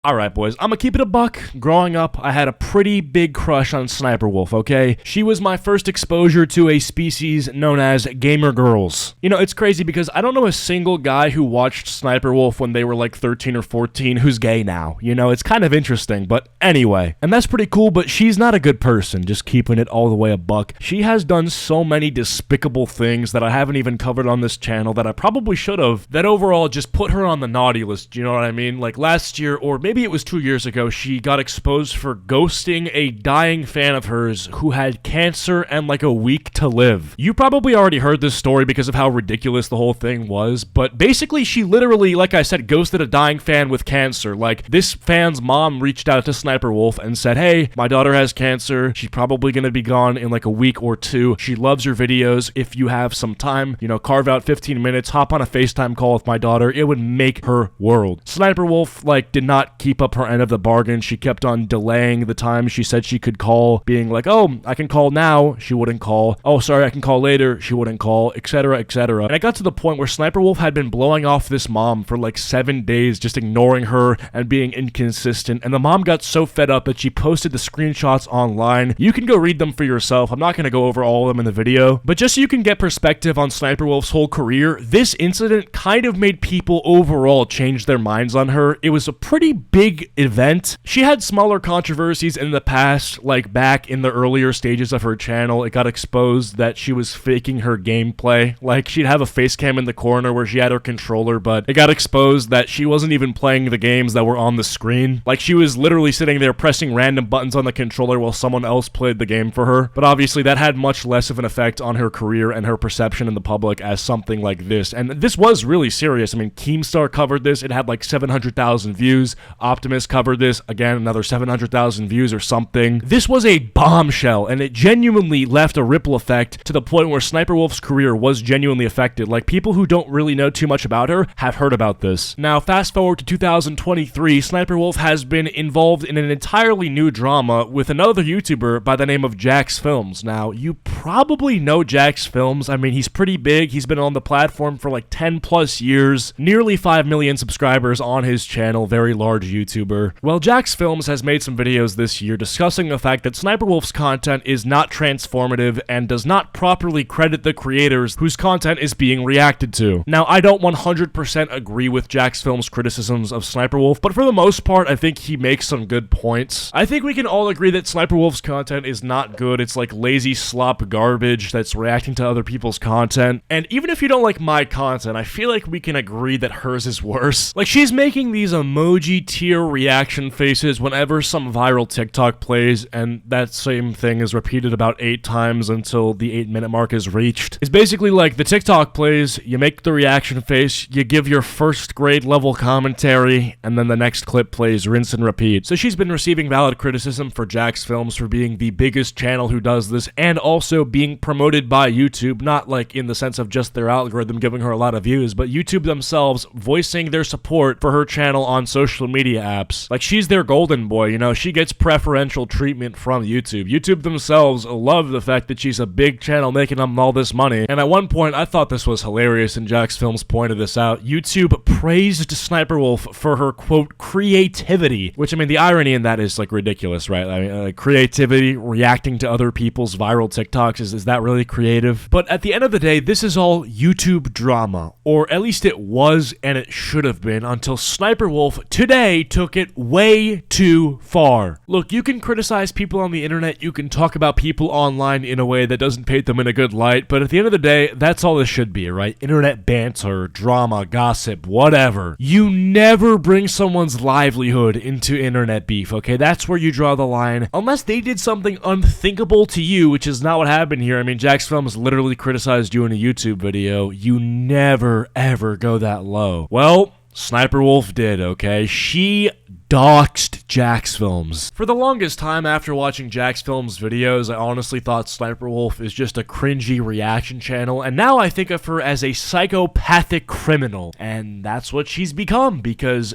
Alright boys, I'ma keep it a buck. Growing up, I had a pretty big crush on SSSniperWolf, okay? She was my first exposure to a species known as gamer girls. You know, it's crazy because I don't know a single guy who watched SSSniperWolf when they were like 13 or 14 who's gay now. You know, it's kind of interesting, but anyway. And that's pretty cool, but she's not a good person, just keeping it all the way a buck. She has done so many despicable things that I haven't even covered on this channel that I probably should have, that overall just put her on the naughty list, you know what I mean? Like last year, or maybe it was 2 years ago, she got exposed for ghosting a dying fan of hers who had cancer and like a week to live. You probably already heard this story because of how ridiculous the whole thing was, but basically she literally, like I said, ghosted a dying fan with cancer. Like, this fan's mom reached out to SSSniperWolf and said, hey, my daughter has cancer, she's probably gonna be gone in like a week or two, she loves your videos, if you have some time, you know, carve out 15 minutes, hop on a FaceTime call with my daughter, it would make her world. SSSniperWolf, like, did not keep up her end of the bargain. She kept on delaying the time she said she could call, being like, oh, I can call now, she wouldn't call, oh, sorry, I can call later, she wouldn't call, etc, etc. And I got to the point where SSSniperWolf had been blowing off this mom for like 7 days, just ignoring her and being inconsistent, and the mom got so fed up that she posted the screenshots online. You can go read them for yourself, I'm not going to go over all of them in the video, but just so you can get perspective on SSSniperWolf's whole career, this incident kind of made people overall change their minds on her. It was a pretty big event. She had smaller controversies in the past, like back in the earlier stages of her channel. It got exposed that she was faking her gameplay. Like, she'd have a face cam in the corner where she had her controller, but it got exposed that she wasn't even playing the games that were on the screen. Like, she was literally sitting there pressing random buttons on the controller while someone else played the game for her. But obviously that had much less of an effect on her career and her perception in the public as something like this. And this was really serious. I mean, Keemstar covered this. It had like 700,000 views. Optimus covered this, again, another 700,000 views or something. This was a bombshell, and it genuinely left a ripple effect to the point where SSSniperWolf's career was genuinely affected. Like, people who don't really know too much about her have heard about this. Now, fast forward to 2023, SSSniperWolf has been involved in an entirely new drama with another YouTuber by the name of Jacksfilms. Now, you probably know Jacksfilms. I mean, he's pretty big. He's been on the platform for like 10 plus years, nearly 5 million subscribers on his channel, very large YouTuber. Well, Jacksfilms has made some videos this year discussing the fact that SSSniperWolf's content is not transformative and does not properly credit the creators whose content is being reacted to. Now, I don't 100% agree with Jacksfilms' criticisms of SSSniperWolf, but for the most part, I think he makes some good points. I think we can all agree that SSSniperWolf's content is not good. It's like lazy slop garbage that's reacting to other people's content. And even if you don't like my content, I feel like we can agree that hers is worse. Like, she's making these emoji tier reaction faces whenever some viral TikTok plays, and that same thing is repeated about 8 times until the 8-minute mark is reached. It's basically like the TikTok plays, you make the reaction face, you give your first grade level commentary, and then the next clip plays, rinse and repeat. So she's been receiving valid criticism for Jacksfilms for being the biggest channel who does this, and also being promoted by YouTube, not like in the sense of just their algorithm giving her a lot of views, but YouTube themselves voicing their support for her channel on social media apps. Like, she's their golden boy, you know, she gets preferential treatment from YouTube. YouTube themselves love the fact that she's a big channel making them all this money, and at one point I thought this was hilarious, and Jacksfilms pointed this out. YouTube praised SSSniperWolf for her, quote, creativity, which, I mean, the irony in that is like ridiculous, right? I mean, creativity, reacting to other people's viral TikToks, is that really creative? But at the end of the day, this is all YouTube drama, or at least it was, and it should have been, until SSSniperWolf today took it way too far. Look, you can criticize people on the internet, you can talk about people online in a way that doesn't paint them in a good light, but at the end of the day, that's all this should be, right? Internet banter, drama, gossip, whatever. You never bring someone's livelihood into internet beef, okay? That's where you draw the line. Unless they did something unthinkable to you, which is not what happened here. I mean, Jacksfilms literally criticized you in a YouTube video. You never, ever go that low. Well, SSSniperWolf did, okay? She doxed Jacksfilms. For the longest time after watching Jacksfilms videos, I honestly thought SSSniperWolf is just a cringy reaction channel, and now I think of her as a psychopathic criminal. And that's what she's become, because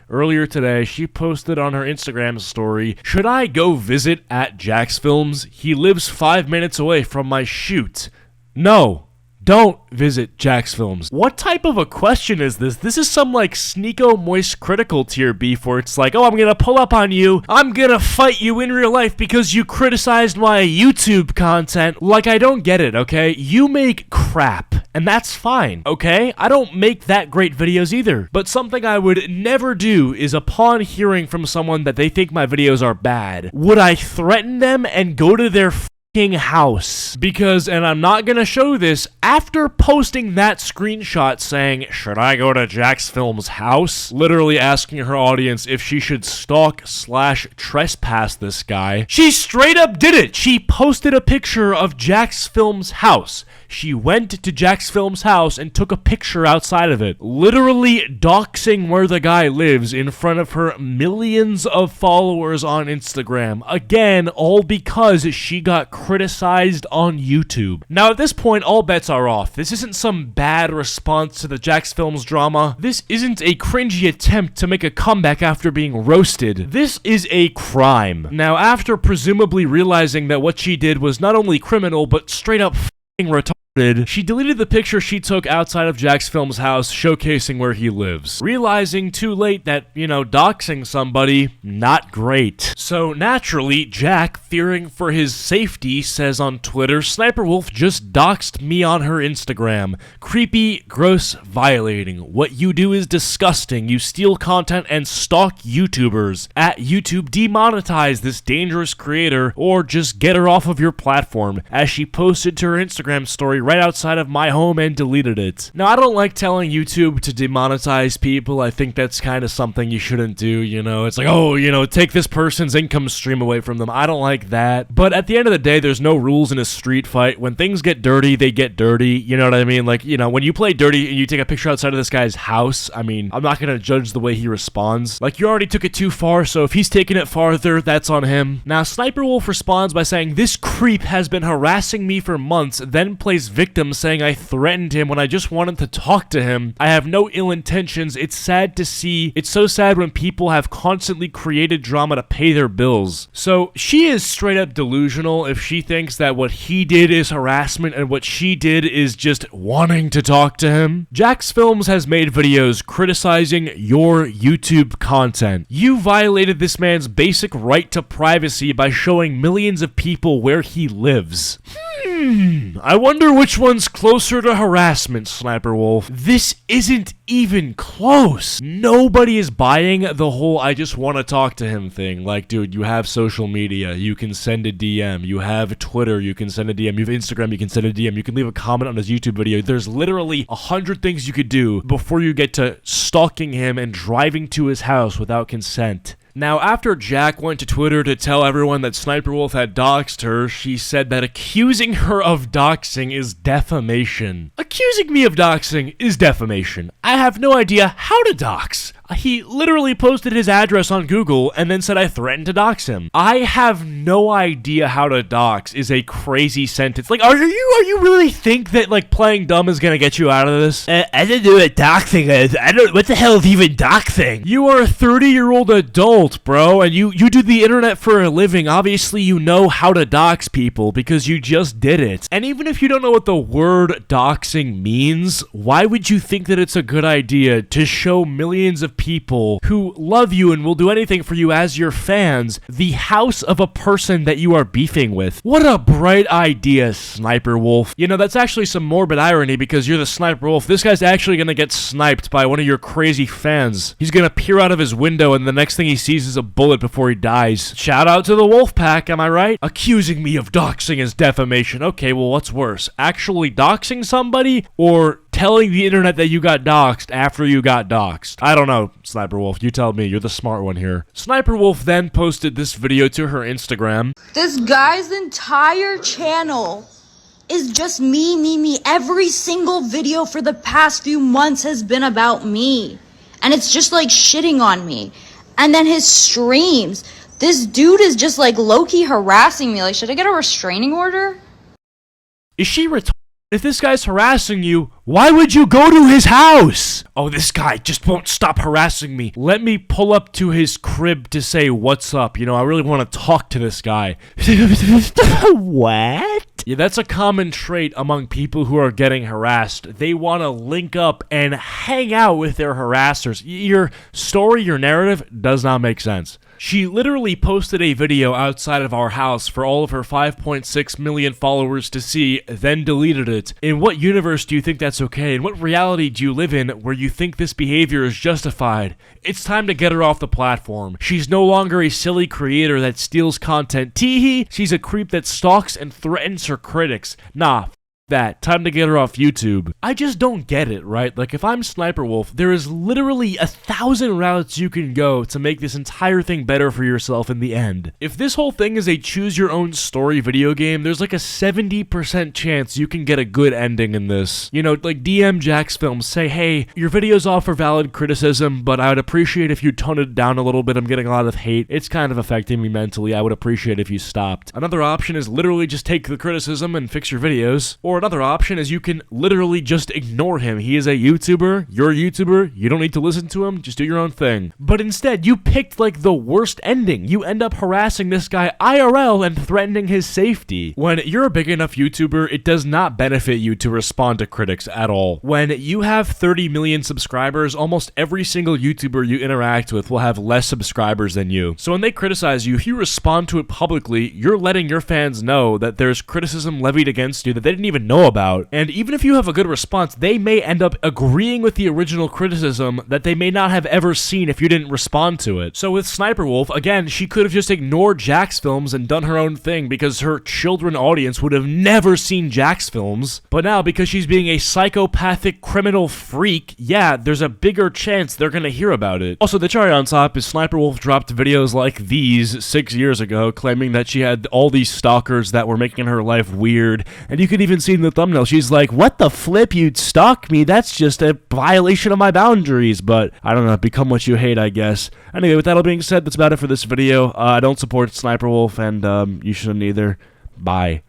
earlier today, she posted on her Instagram story, "Should I go visit at Jacksfilms? He lives 5 minutes away from my shoot. No. don't visit Jacksfilms. What type of a question is this? This is some like Sneeko Moist Critical tier beef where it's like, oh, I'm gonna pull up on you, I'm gonna fight you in real life because you criticized my YouTube content. Like, I don't get it, okay? You make crap, and that's fine, okay? I don't make that great videos either, but something I would never do is upon hearing from someone that they think my videos are bad, would I threaten them and go to their house? Because, and I'm not gonna show this, after posting that screenshot saying, should I go to Jacksfilms' house? Literally asking her audience if she should stalk/trespass this guy. She straight up did it! She posted a picture of Jacksfilms' house. She went to Jacksfilms' house and took a picture outside of it, literally doxing where the guy lives in front of her millions of followers on Instagram. Again, all because she got criticized on YouTube. Now, at this point, all bets are off. This isn't some bad response to the Jacksfilms drama. This isn't a cringy attempt to make a comeback after being roasted. This is a crime. Now, after presumably realizing that what she did was not only criminal, but straight up retarded, she deleted the picture she took outside of Jacksfilms' house showcasing where he lives, realizing too late that, you know, doxing somebody, not great. So naturally, Jack, fearing for his safety, says on Twitter, SSSniperWolf just doxed me on her Instagram. Creepy, gross, violating. What you do is disgusting. You steal content and stalk YouTubers. At YouTube, demonetize this dangerous creator or just get her off of your platform, as she posted to her Instagram story right outside of my home and deleted it. Now, I don't like telling YouTube to demonetize people. I think that's kind of something you shouldn't do, you know? It's like, oh, you know, take this person's income stream away from them. I don't like that. But at the end of the day, there's no rules in a street fight. When things get dirty, they get dirty. You know what I mean? Like, you know, when you play dirty and you take a picture outside of this guy's house, I mean, I'm not gonna judge the way he responds. Like, you already took it too far, so if he's taking it farther, that's on him. Now, SSSniperWolf responds by saying, this creep has been harassing me for months, then plays victim saying I threatened him when I just wanted to talk to him. I have no ill intentions. It's sad to see. It's so sad when people have constantly created drama to pay their bills. So she is straight up delusional if she thinks that what he did is harassment and what she did is just wanting to talk to him. Jacksfilms has made videos criticizing your YouTube content. You violated this man's basic right to privacy by showing millions of people where he lives. I wonder which one's closer to harassment, SSSniperWolf. This isn't even close. Nobody is buying the whole I just want to talk to him thing. Like, dude, you have social media. You can send a DM. You have Twitter. You can send a DM. You have Instagram. You can send a DM. You can leave a comment on his YouTube video. There's literally 100 things you could do before you get to stalking him and driving to his house without consent. Now, after Jack went to Twitter to tell everyone that SSSniperWolf had doxed her, she said that accusing her of doxing is defamation. Accusing me of doxing is defamation. I have no idea how to dox. He literally posted his address on Google and then said I threatened to dox him. I have no idea how to dox is a crazy sentence. Like, are you really think that, like, playing dumb is gonna get you out of this? I don't know what doxing is. What the hell is even doxing? You are a 30-year-old adult, bro, and you do the internet for a living. Obviously, you know how to dox people because you just did it. And even if you don't know what the word doxing means, why would you think that it's a good idea to show millions of people who love you and will do anything for you as your fans the house of a person that you are beefing with? What a bright idea, SSSniperWolf. You know, that's actually some morbid irony because you're the SSSniperWolf. This guy's actually gonna get sniped by one of your crazy fans. He's gonna peer out of his window and the next thing he sees is a bullet before he dies. Shout out to the wolf pack, am I right? Accusing me of doxing is defamation. Okay, well, what's worse? Actually doxing somebody or telling the internet that you got doxed after you got doxed? I don't know, SSSniperWolf. You tell me. You're the smart one here. SSSniperWolf then posted this video to her Instagram. This guy's entire channel is just me. Every single video for the past few months has been about me. And it's just like shitting on me. And then his streams. This dude is just like low-key harassing me. Like, should I get a restraining order? Is she retarded? If this guy's harassing you, why would you go to his house? Oh, this guy just won't stop harassing me. Let me pull up to his crib to say what's up. You know, I really want to talk to this guy. What? Yeah, that's a common trait among people who are getting harassed. They want to link up and hang out with their harassers. Your story, your narrative does not make sense. She literally posted a video outside of our house for all of her 5.6 million followers to see, then deleted it. In what universe do you think that's okay? In what reality do you live in where you think this behavior is justified? It's time to get her off the platform. She's no longer a silly creator that steals content. Teehee, she's a creep that stalks and threatens her critics. Nah, that. Time to get her off YouTube. I just don't get it, right? Like, if I'm SSSniperWolf, there is literally 1,000 routes you can go to make this entire thing better for yourself in the end. If this whole thing is a choose-your-own-story video game, there's like a 70% chance you can get a good ending in this. You know, like DM Jacksfilms, say, hey, your video's offer valid criticism, but I would appreciate if you tone it down a little bit. I'm getting a lot of hate. It's kind of affecting me mentally. I would appreciate if you stopped. Another option is literally just take the criticism and fix your videos. Or another option is you can literally just ignore him. He is a YouTuber, you're a YouTuber, you don't need to listen to him, just do your own thing. But instead, you picked like the worst ending. You end up harassing this guy IRL and threatening his safety. When you're a big enough YouTuber, it does not benefit you to respond to critics at all. When you have 30 million subscribers, almost every single YouTuber you interact with will have less subscribers than you. So when they criticize you, if you respond to it publicly, you're letting your fans know that there's criticism levied against you that they didn't even know about. And even if you have a good response, they may end up agreeing with the original criticism that they may not have ever seen if you didn't respond to it. So with SSSniperWolf, again, she could have just ignored Jacksfilms and done her own thing because her children audience would have never seen Jacksfilms. But now, because she's being a psychopathic criminal freak, yeah, there's a bigger chance they're gonna hear about it. Also, the cherry on top is SSSniperWolf dropped videos like these 6 years ago, claiming that she had all these stalkers that were making her life weird, and you could even see in the thumbnail, she's like, what the flip, you'd stalk me? That's just a violation of my boundaries. But I don't know, become what you hate, I guess. Anyway, with that all being said, that's about it for this video. I don't support SSSniperWolf, and you shouldn't either. Bye.